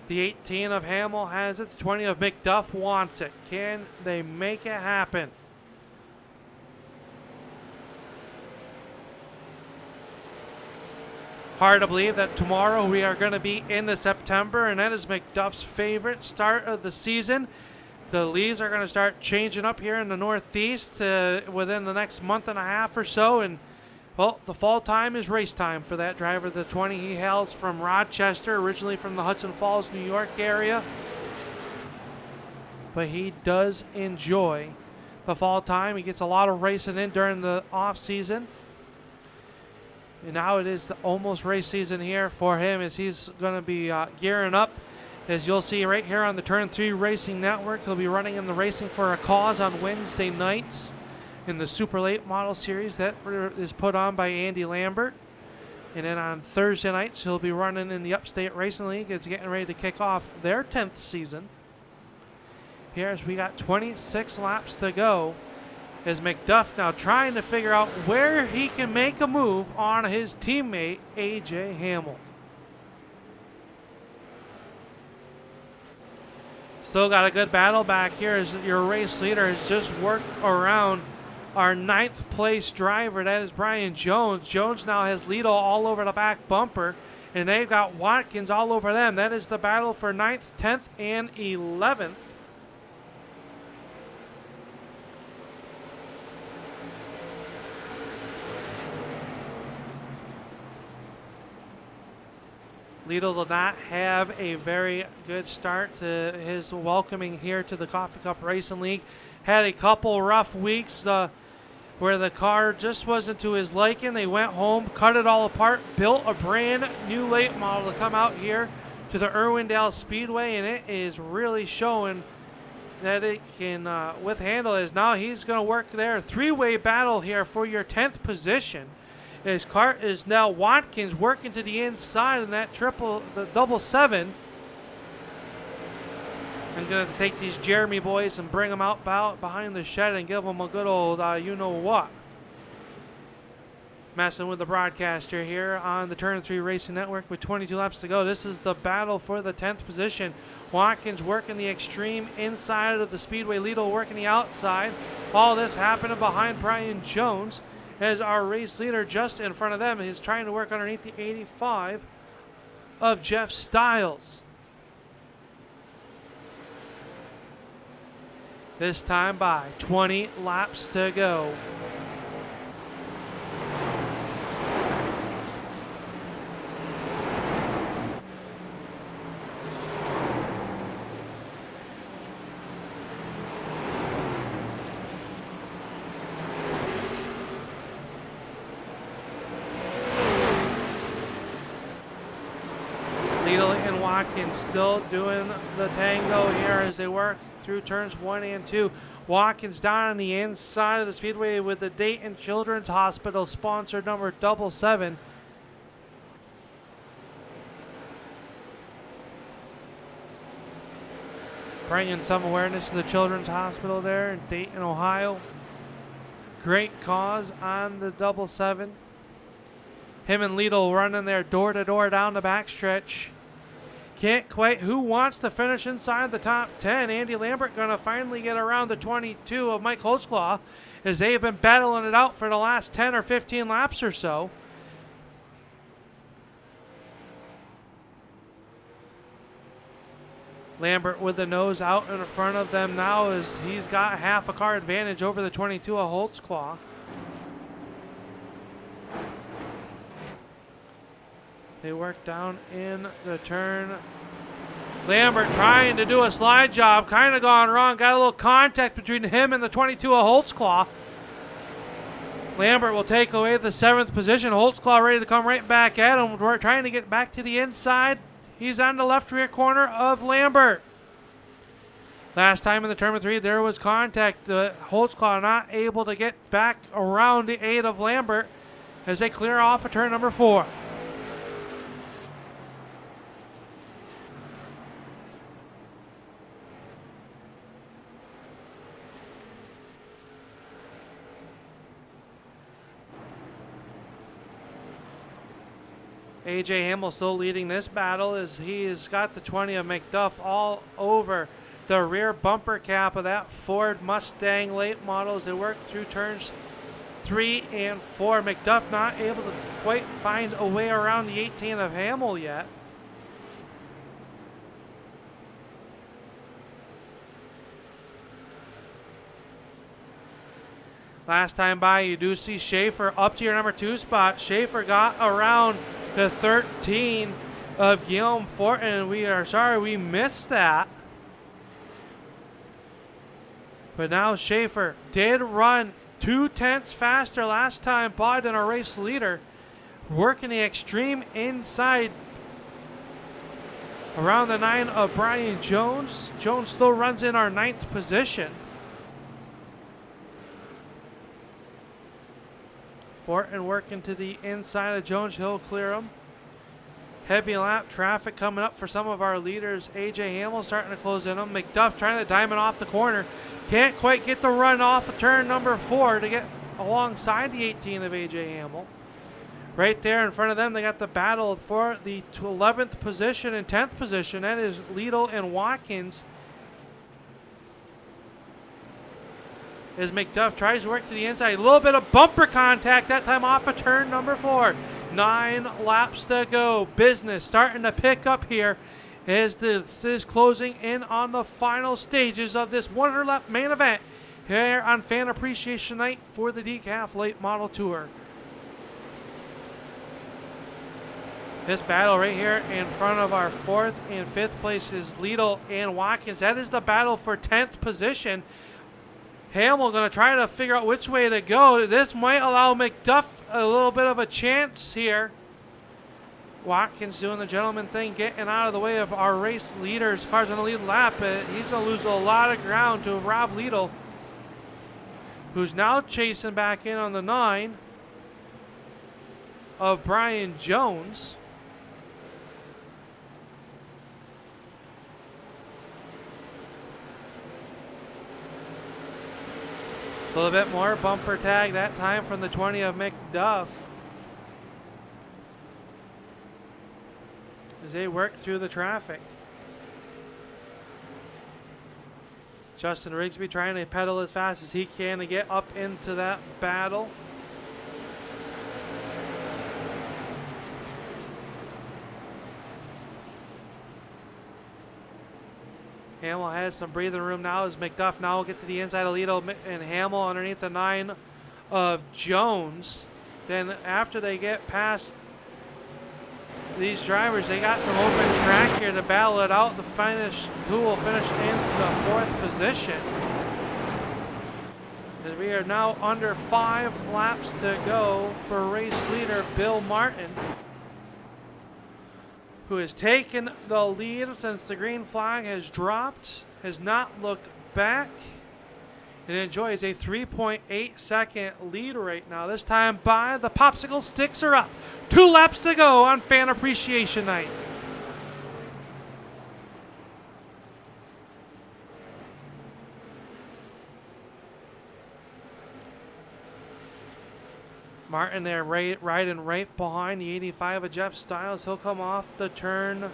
The 18 of Hamill has it. The 20 of McDuff wants it. Can they make it happen? Hard to believe that tomorrow we are going to be into September, and that is McDuff's favorite start of the season. The leaves are going to start changing up here in the Northeast within the next month and a half or so, and well, the fall time is race time for that driver. The 20 he hails from Rochester, originally from the Hudson Falls, New York area, but he does enjoy the fall time. He gets a lot of racing in during the off season. And now it is almost race season here for him, as he's going to be gearing up. As you'll see right here on the Turn 3 Racing Network, he'll be running in the Racing for a Cause on Wednesday nights in the Super Late Model Series that is put on by Andy Lambert. And then on Thursday nights, he'll be running in the Upstate Racing League. It's getting ready to kick off their 10th season. Here, as we got 26 laps to go, as McDuff now trying to figure out where he can make a move on his teammate, A.J. Hamill. Still got a good battle back here, as your race leader has just worked around our 9th place driver. That is Brian Jones. Jones now has Lido all over the back bumper, and they've got Watkins all over them. That is the battle for 9th, 10th, and 11th. Lido did not have a very good start to his welcoming here to the Coffee Cup Racing League. Had a couple rough weeks where the car just wasn't to his liking. They went home, cut it all apart, built a brand new late model to come out here to the Irwindale Speedway, and it is really showing that it can withhandle it. Now he's going to work there. 3-way battle here for your 10th position His cart is now Watkins working to the inside in that the double 7. I'm going to take these Jeremy boys and bring them out behind the shed and give them a good old you-know-what. Messing with the broadcaster here on the Turn 3 Racing Network with 22 laps to go. This is the battle for the 10th position. Watkins working the extreme inside of the speedway. Lidl working the outside. All this happening behind Brian Jones as our race leader just in front of them is trying to work underneath the 85 of Jeff Stiles. This time by 20 laps to go. Lidl and Watkins still doing the tango here as they work through turns 1 and 2. Watkins down on the inside of the speedway with the Dayton Children's Hospital sponsored number 777. Bringing some awareness to the Children's Hospital there in Dayton, Ohio. Great cause on the 777. Him and Lidl running there door to door down the backstretch. Can't quite. Who wants to finish inside the top 10? Andy Lambert going to finally get around the 22 of Mike Holtzclaw as they've been battling it out for the last 10 or 15 laps or so. Lambert with the nose out in front of them now as he's got half a car advantage over the 22 of Holtzclaw. They work down in the turn. Lambert trying to do a slide job, kind of gone wrong. Got a little contact between him and the 22 of Holtzclaw. Lambert will take away the 7th position. Holtzclaw ready to come right back at him. We're trying to get back to the inside. He's on the left rear corner of Lambert. Last time in the turn 3, there was contact. Holtzclaw not able to get back around the 8 of Lambert as they clear off of turn number 4. AJ Hamill still leading this battle as he has got the 20 of McDuff all over the rear bumper cap of that Ford Mustang late model as they work through turns 3 and 4. McDuff not able to quite find a way around the 18 of Hamill yet. Last time by, you do see Schaefer up to your number 2 spot. Schaefer got around the 13 of Guillaume Fortin, and we are sorry we missed that. But now Schaefer did run 2/10 faster last time by than our race leader. Working the extreme inside around the 9 of Brian Jones. Jones still runs in our 9th position. Fortin working to the inside of Jones. He'll clear him. Heavy lap traffic coming up for some of our leaders. AJ Hamill starting to close in on McDuff trying to diamond off the corner. Can't quite get the run off of turn number 4 to get alongside the 18 of AJ Hamill. Right there in front of them, they got the battle for the 11th position and 10th position. That is Lidl and Watkins. As McDuff tries to work to the inside. A little bit of bumper contact, that time off of turn number 4. 9 laps to go. Business starting to pick up here as this is closing in on the final stages of this 100 lap main event here on Fan Appreciation Night for the DECAF Late Model Tour. This battle right here in front of our 4th and 5th place is Lidl and Watkins. That is the battle for 10th position. Hamill going to try to figure out which way to go. This might allow McDuff a little bit of a chance here. Watkins doing the gentleman thing, getting out of the way of our race leaders. Car's on the lead lap. He's going to lose a lot of ground to Rob Lidl, who's now chasing back in on the 9. of Brian Jones. A little bit more bumper tag that time from the 20 of McDuff. As they work through the traffic. Justin Rigsby trying to pedal as fast as he can to get up into that battle. Hamill has some breathing room now as McDuff now will get to the inside of Lido and Hamill underneath the 9 of Jones. Then after they get past these drivers, they got some open track here to battle it out. The finish, who will finish in the 4th position. As we are now under 5 laps to go for race leader Bill Martin, who has taken the lead since the green flag has dropped, has not looked back, and enjoys a 3.8 second lead right now. This time by the popsicle sticks are up. 2 laps to go on Fan Appreciation Night. Martin there riding right behind the 85 of Jeff Styles. He'll come off the turn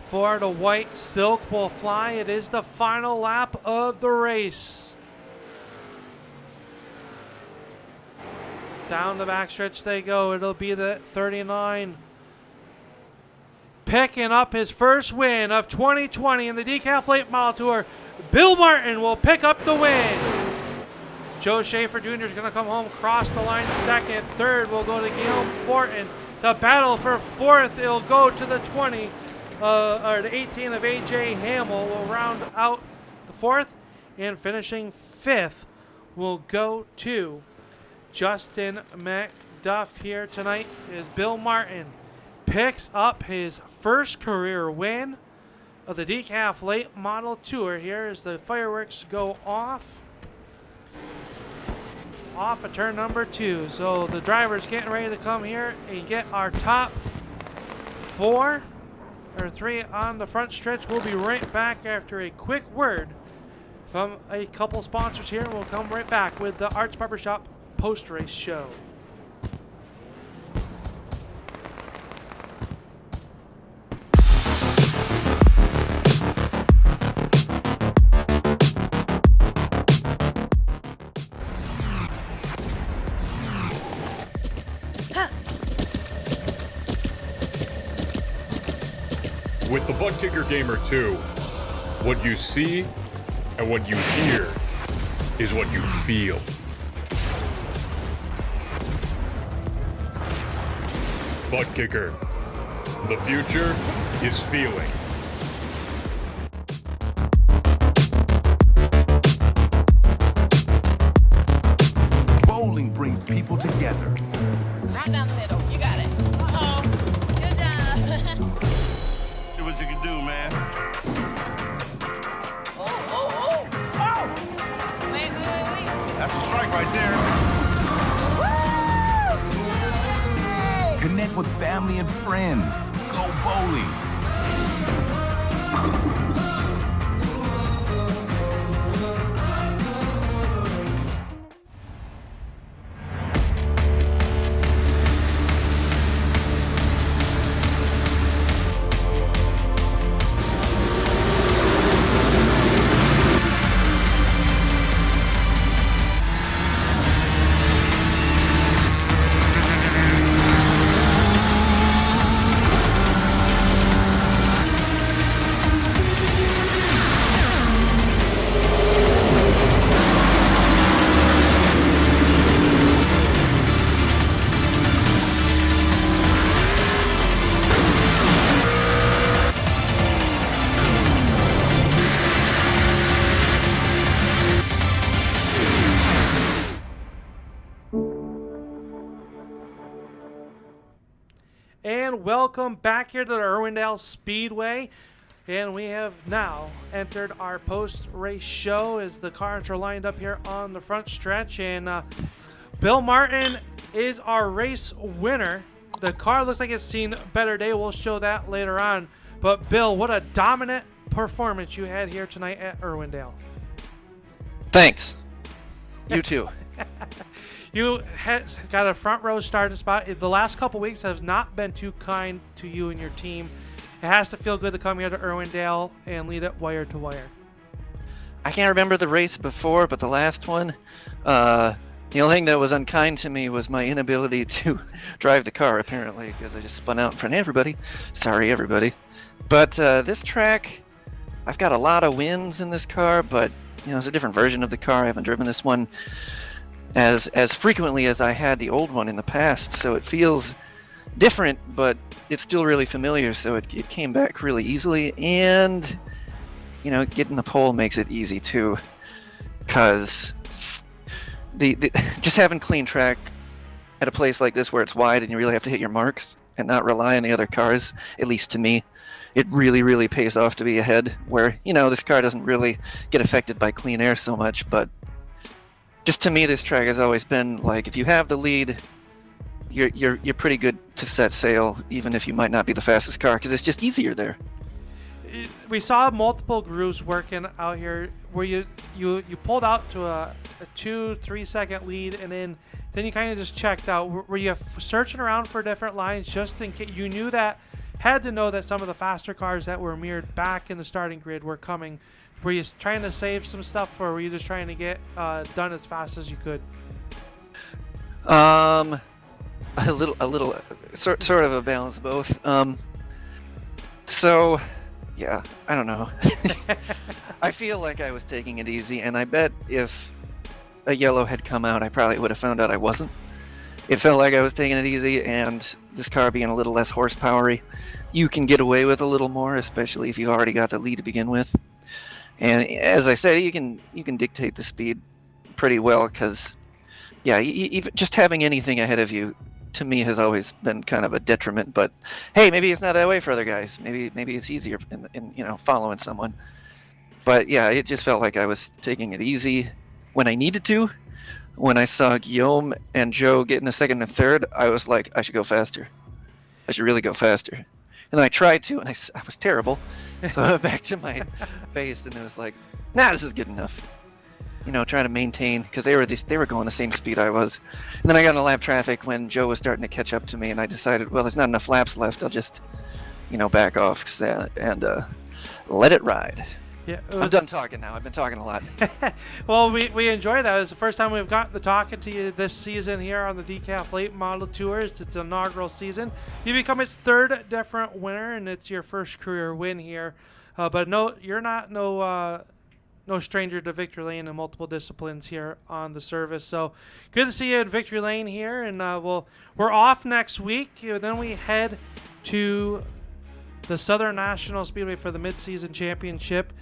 for the white silk will fly. It is the final lap of the race. Down the backstretch they go. It'll be the 39. Picking up his first win of 2020 in the DECAF Late Model Tour. Bill Martin will pick up the win. Joe Schaefer Jr. is going to come home, cross the line second. Third will go to Guillaume Fortin. The battle for 4th, it'll go to the 20, or the 18 of A.J. Hamill will round out the 4th. And finishing 5th will go to Justin McDuff here tonight as Bill Martin picks up his first career win of the DECAF Late Model Tour here as the fireworks go off of turn number 2. So the driver's getting ready to come here and get our top 4 or 3 on the front stretch. We'll be right back after a quick word from a couple sponsors here, and we'll come right back with the Arts Barbershop post-race show. With the Butt Kicker Gamer 2, what you see and what you hear is what you feel. Butt Kicker. The future is feeling. Bowling brings people together. Right down the middle. You got it. Uh-oh. Good job. See what you can do, man. Oh. Wait. That's a strike right there. Connect with family and friends. Go bowling. And welcome back here to the Irwindale Speedway. And we have now entered our post-race show as the cars are lined up here on the front stretch. And Bill Martin is our race winner. The car looks like it's seen a better day. We'll show that later on. But Bill, what a dominant performance you had here tonight at Irwindale. Thanks. You too. You got a front row starting spot. The last couple weeks has not been too kind to you and your team. It has to feel good to come here to Irwindale and lead it wire to wire. I can't remember the race before, but the last one, the only thing that was unkind to me was my inability to drive the car, apparently, because I just spun out in front of everybody. Sorry, everybody. But this track, I've got a lot of wins in this car, but it's a different version of the car. I haven't driven this one as frequently as I had the old one in the past, so it feels different, but it's still really familiar, so it came back really easily. And getting the pole makes it easy too, because the just having clean track at a place like this where it's wide and you really have to hit your marks and not rely on the other cars, at least to me, it really, really pays off to be ahead, where this car doesn't really get affected by clean air so much. But just to me, this track has always been like, if you have the lead, you're pretty good to set sail, even if you might not be the fastest car, because it's just easier there. We saw multiple grooves working out here where you pulled out to a 2-3 second lead, and then you kind of just checked out. Were you searching around for different lines just in case you had to know that some of the faster cars that were mirrored back in the starting grid were coming? Were you trying to save some stuff, or were you just trying to get done as fast as you could? A little, sort of a balance of both. So, yeah, I don't know. I feel like I was taking it easy, and I bet if a yellow had come out, I probably would have found out I wasn't. It felt like I was taking it easy, and this car being a little less horsepowery, you can get away with a little more, especially if you've already got the lead to begin with. And as I said, you can dictate the speed pretty well, because, yeah, even just having anything ahead of you, to me, has always been kind of a detriment. But hey, maybe it's not that way for other guys. Maybe it's easier in following someone. But yeah, it just felt like I was taking it easy when I needed to. When I saw Guillaume and Joe getting a second and third, I was like, I should go faster. I should really go faster. And then I tried to, and I was terrible. So I went back to my base, and it was like, nah, this is good enough. Trying to maintain, because they were going the same speed I was. And then I got in a lap traffic when Joe was starting to catch up to me, and I decided, well, there's not enough laps left. I'll just, back off and let it ride. Yeah, I'm done talking now. I've been talking a lot. Well, we enjoy that. It's the first time we've gotten to talking to you this season here on the DECAF Late Model Tours. It's its inaugural season. You become its third different winner, and it's your first career win here. But no, you're not no stranger to victory lane in multiple disciplines here on the service. So good to see you at victory lane here, and we're off next week. Then we head to the Southern National Speedway for the mid-season championship.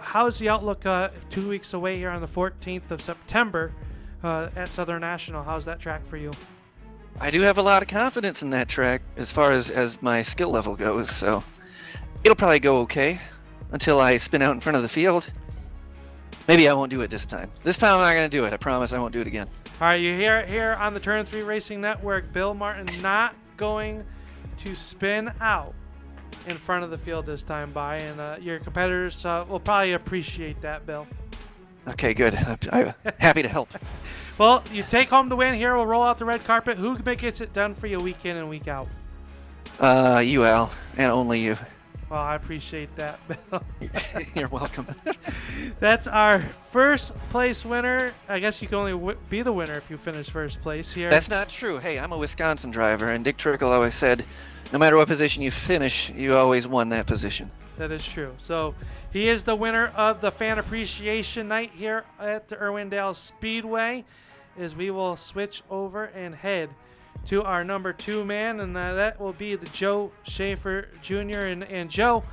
How's the outlook 2 weeks away here on the 14th of September at Southern National? How's that track for you? I do have a lot of confidence in that track as far as my skill level goes, so it'll probably go okay until I spin out in front of the field. Maybe I won't do it this time. This time I'm not going to do it. I promise I won't do it again. All right, you hear it here on the Turn 3 Racing Network. Bill Martin not going to spin out in front of the field this time by, and your competitors will probably appreciate that, Bill. Okay, good. I'm happy to help. Well, you take home the win here. We'll roll out the red carpet. Who gets it done for you week in and week out? You, Al, and only you. Well, I appreciate that, Bill. You're welcome. That's our first place winner. I guess you can only be the winner if you finish first place here. That's not true. Hey, I'm a Wisconsin driver, and Dick Trickle always said, no matter what position you finish, you always won that position. That is true. So he is the winner of the Fan Appreciation Night here at the Irwindale Speedway, as we will switch over and head to our number 2 man, and that will be the Joe Schaefer Jr. And Joe,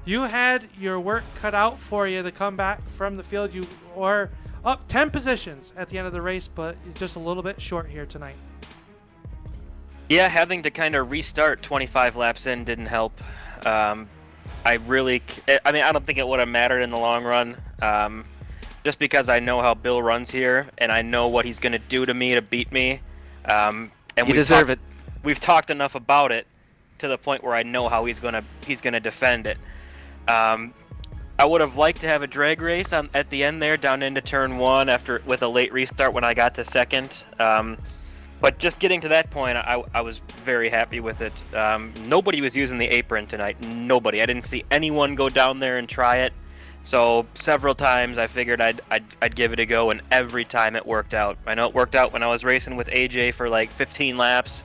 you had your work cut out for you to come back from the field. You were up 10 positions at the end of the race, but just a little bit short here tonight. Yeah, having to kind of restart 25 laps in didn't help. I don't think it would have mattered in the long run. just because I know how Bill runs here, and I know what he's going to do to me to beat me. And You deserve it. We've talked enough about it to the point where I know how he's gonna defend it. I would have liked to have a drag race at the end there, down into turn 1 with a late restart when I got to second. But just getting to that point, I was very happy with it. Nobody was using the apron tonight. Nobody. I didn't see anyone go down there and try it. So several times I figured I'd give it a go, and every time it worked out. I know it worked out when I was racing with AJ for like 15 laps.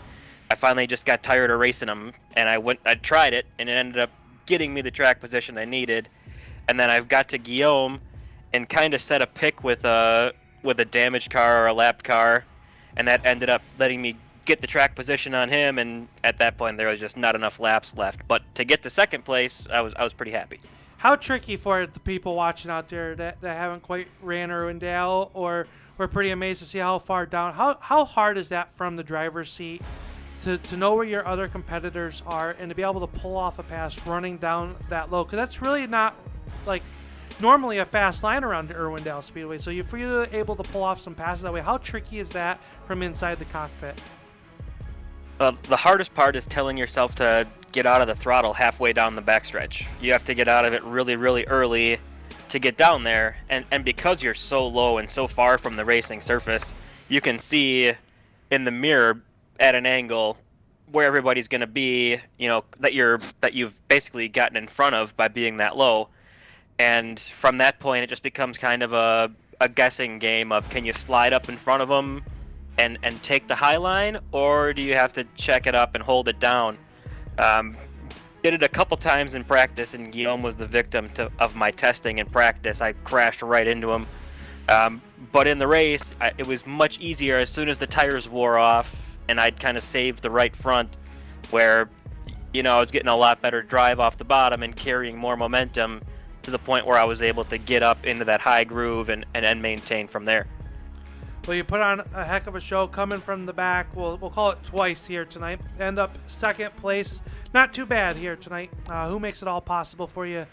I finally just got tired of racing him, and I tried it, and it ended up getting me the track position I needed. And then I've got to Guillaume and kind of set a pick with a damaged car or a lapped car, and that ended up letting me get the track position on him. And at that point, there was just not enough laps left. But to get to second place, I was pretty happy. How tricky for the people watching out there that haven't quite ran Irwindale or were pretty amazed to see how far down? How hard is that from the driver's seat to know where your other competitors are and to be able to pull off a pass running down that low? Because that's really not like normally a fast line around the Irwindale Speedway. So if you're able to pull off some passes that way, how tricky is that from inside the cockpit? The hardest part is telling yourself to get out of the throttle halfway down the backstretch. You have to get out of it really, really early to get down there. And because you're so low and so far from the racing surface, you can see in the mirror at an angle where everybody's going to be, that you've basically gotten in front of by being that low. And from that point, it just becomes kind of a guessing game of, can you slide up in front of them and take the high line, or do you have to check it up and hold it down? Did it a couple times in practice, and Guillaume was the victim of my testing in practice. I crashed right into him. But in the race, it was much easier as soon as the tires wore off, and I'd kind of saved the right front, where I was getting a lot better drive off the bottom and carrying more momentum to the point where I was able to get up into that high groove and then maintain from there. Well, you put on a heck of a show coming from the back. We'll call it twice here tonight. End up second place. Not too bad here tonight. Who makes it all possible for you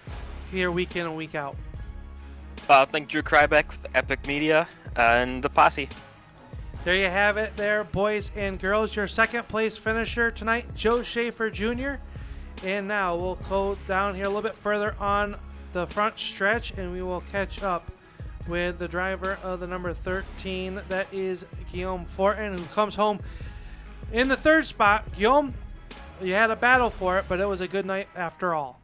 here week in and week out? I think Drew Krybeck with Epic Media and the Posse. There you have it there, boys and girls. Your second place finisher tonight, Joe Schaefer Jr. And now we'll go down here a little bit further on the front stretch, and we will catch up with the driver of the number 13. That is Guillaume Fortin, who comes home in the third spot. Guillaume, you had a battle for it, but it was a good night after all.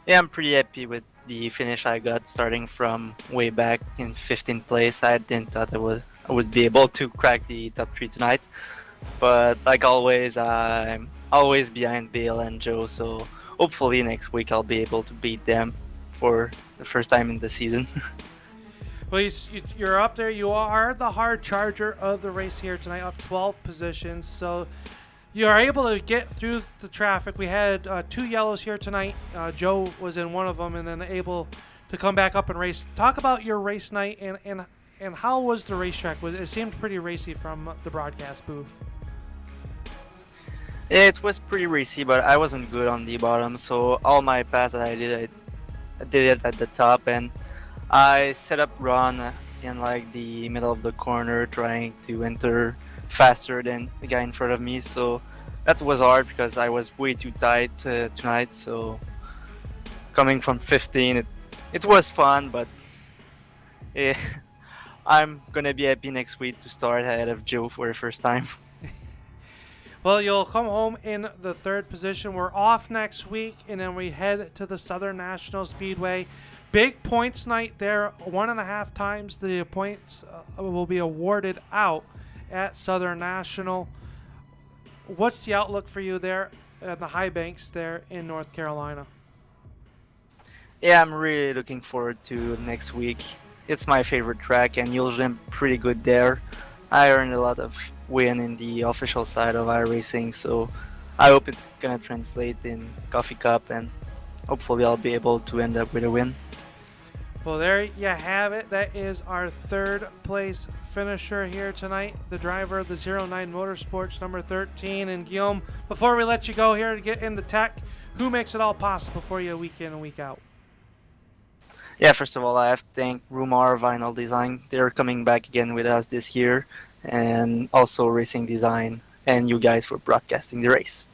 Yeah, I'm pretty happy with the finish I got, starting from way back in 15th place. I didn't thought I would be able to crack the top 3 tonight, but like always, I'm always behind Bill and Joe, so hopefully next week I'll be able to beat them for the first time in the season. Well, you're up there. You are the hard charger of the race here tonight, up 12 positions. So you are able to get through the traffic. We had 2 yellows here tonight. Joe was in one of them, and then able to come back up and race. Talk about your race night and how was the racetrack? It seemed pretty racy from the broadcast booth. It was pretty racy, but I wasn't good on the bottom, so all my pass that I did it at the top, and I set up run in like the middle of the corner, trying to enter faster than the guy in front of me. So that was hard because I was way too tight tonight. So coming from 15, it was fun, but I'm gonna be happy next week to start ahead of Joe for the first time. Well, you'll come home in the third position. We're off next week, and then we head to the Southern National Speedway. Big points night there. 1.5 times the points will be awarded out at Southern National. What's the outlook for you there at the High Banks there in North Carolina? Yeah, I'm really looking forward to next week. It's my favorite track, and usually I'm pretty good there. I earned a lot of win in the official side of iRacing, so I hope it's gonna translate in Coffee Cup, and hopefully I'll be able to end up with a win. Well, there you have it. That is our third place finisher here tonight, the driver of the 09 Motorsports, number 13. And Guillaume, before we let you go here to get into tech, who makes it all possible for you week in and week out? Yeah, first of all, I have to thank Rumar Vinyl Design. They're coming back again with us this year, and also Racing Design, and you guys for broadcasting the race.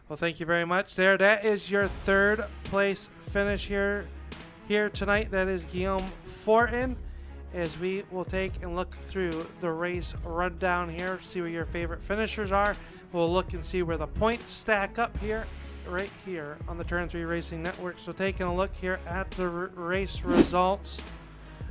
Well, thank you very much there. That is your third place finish here tonight. That is Guillaume Fortin. As we will take and look through the race rundown here, see where your favorite finishers are. We'll look and see where the points stack up here, right here on the Turn 3 Racing Network. So taking a look here at the race results,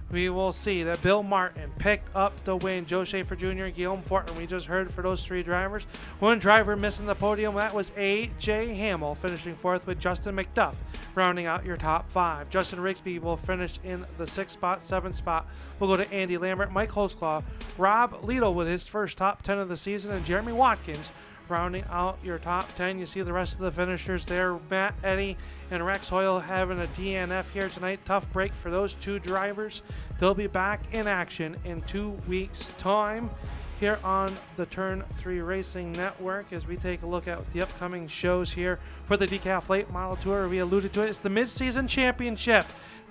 we will see that Bill Martin picked up the win. Joe Schaefer Jr., Guillaume Fortin, we just heard for those three drivers. One driver missing the podium, that was A.J. Hamill, finishing fourth with Justin McDuff, rounding out your top five. Justin Rigsby will finish in the sixth spot. Seventh spot will go to Andy Lambert, Mike Holtzclaw, Rob Lidl with his first top 10 of the season, and Jeremy Watkins rounding out your top 10. You see the rest of the finishers there. Matt Eddy and Rex Hoyle having a DNF here tonight. Tough break for those two drivers. They'll be back in action in 2 weeks' time here on the Turn 3 Racing Network as we take a look at the upcoming shows here for the DECAF Late Model Tour. We alluded to it. It's the Mid-Season Championship.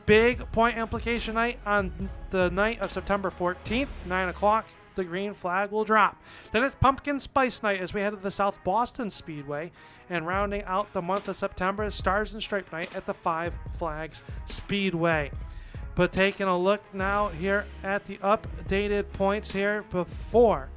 Big point implication night on the night of September 14th, 9 o'clock. The green flag will drop. Then it's Pumpkin Spice Night as we head to the South Boston Speedway. And rounding out the month of September is Stars and Stripe Night at the Five Flags Speedway. But taking a look now here at the updated points here before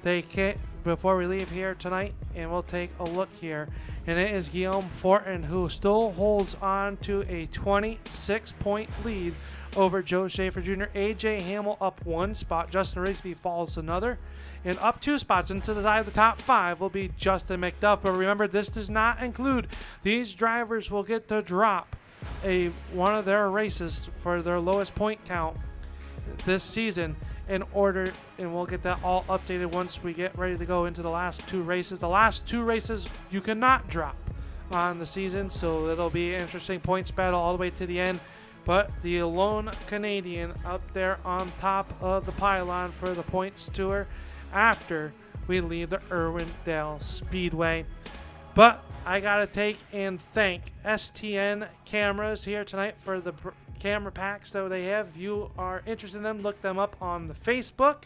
we leave here tonight, and we'll take a look here. And it is Guillaume Fortin who still holds on to a 26-point lead over Joe Schaefer Jr. A.J. Hamill up one spot. Justin Rigsby falls another. And up 2 spots into the side of the top 5 will be Justin McDuff. But remember, this does not include these drivers will get to drop one of their races for their lowest point count this season in order, and we'll get that all updated once we get ready to go into the last 2 races. The last 2 races you cannot drop on the season, so it'll be an interesting points battle all the way to the end. But the lone Canadian up there on top of the pylon for the points tour after we leave the Irwindale Speedway. But I gotta take and thank STN Cameras here tonight for the camera packs that they have. If you are interested in them, look them up on the Facebook.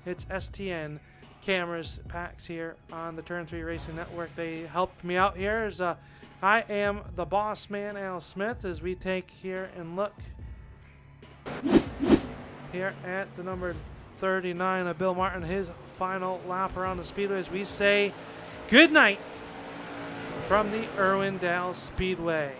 It's STN Cameras packs here on the Turn 3 Racing Network. They helped me out here as I am the boss man, Al Smith, as we take here and look here at the number 39 of Bill Martin, his final lap around the speedway, as we say good night from the Irwindale Speedway.